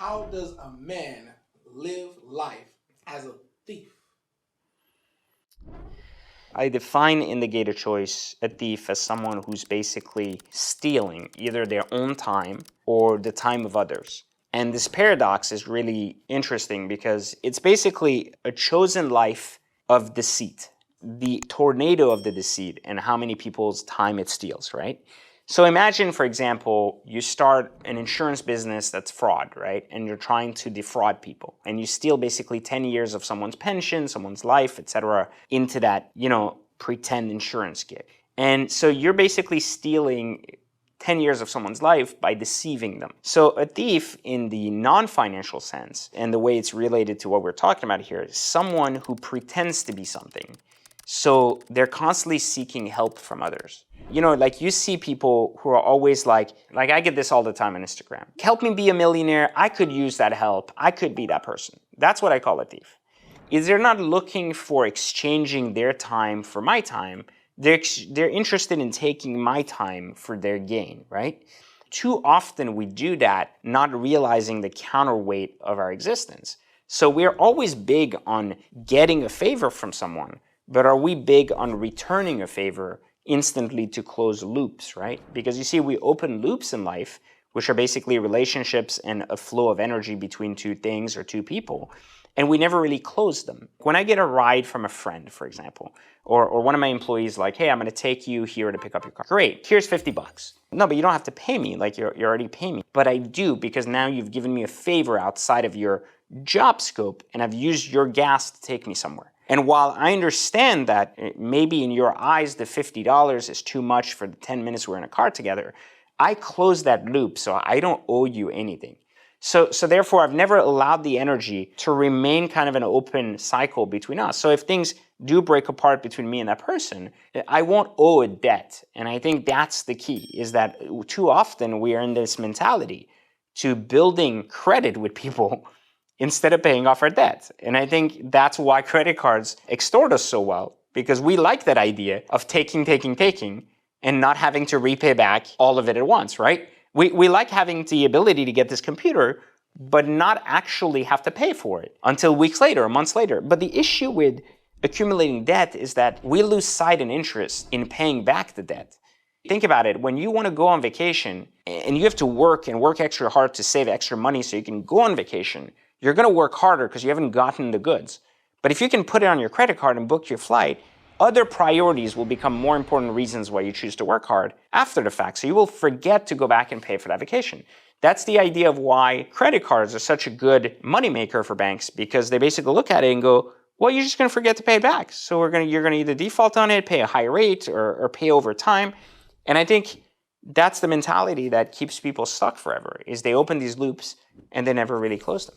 How does a man live life as a thief? I define in the Gator Choice a thief as someone who's basically stealing either their own time or the time of others. And this paradox is really interesting because it's basically a chosen life of deceit, the tornado of the deceit and how many people's time it steals, right? So imagine, for example, you start an insurance business that's fraud, right? And you're trying to defraud people. And you steal basically 10 years of someone's pension, someone's life, etc., into that, pretend insurance gig. And so you're basically stealing 10 years of someone's life by deceiving them. So a thief in the non-financial sense, and the way it's related to what we're talking about here, is someone who pretends to be something. So they're constantly seeking help from others. Like you see people who are always like I get this all the time on Instagram. Help me be a millionaire. I could use that help. I could be that person. That's what I call a thief. Is they're not looking for exchanging their time for my time. They're interested in taking my time for their gain, right? Too often we do that, not realizing the counterweight of our existence. So we're always big on getting a favor from someone, but are we big on returning a favor instantly to close loops, right? Because you see, we open loops in life, which are basically relationships and a flow of energy between two things or two people, and we never really close them. When I get a ride from a friend, for example, or one of my employees like, hey, I'm going to take you here to pick up your car. Great, here's $50. No, but you don't have to pay me, like you're already paying me. But I do, because now you've given me a favor outside of your job scope, and I've used your gas to take me somewhere. And while I understand that maybe in your eyes the $50 is too much for the 10 minutes we're in a car together, I close that loop, so I don't owe you anything. So therefore, I've never allowed the energy to remain kind of an open cycle between us. So if things do break apart between me and that person, I won't owe a debt. And I think that's the key, is that too often we are in this mentality to building credit with people instead of paying off our debt. And I think that's why credit cards extort us so well, because we like that idea of taking, and not having to repay back all of it at once, right? We like having the ability to get this computer, but not actually have to pay for it until weeks later or months later. But the issue with accumulating debt is that we lose sight and interest in paying back the debt. Think about it. When you want to go on vacation and you have to work extra hard to save extra money so you can go on vacation, you're going to work harder because you haven't gotten the goods. But if you can put it on your credit card and book your flight, other priorities will become more important reasons why you choose to work hard after the fact. So you will forget to go back and pay for that vacation. That's the idea of why credit cards are such a good moneymaker for banks, because they basically look at it and go, well, you're just going to forget to pay it back. So you're going to either default on it, pay a high rate, or pay over time. And I think that's the mentality that keeps people stuck forever, is they open these loops and they never really close them.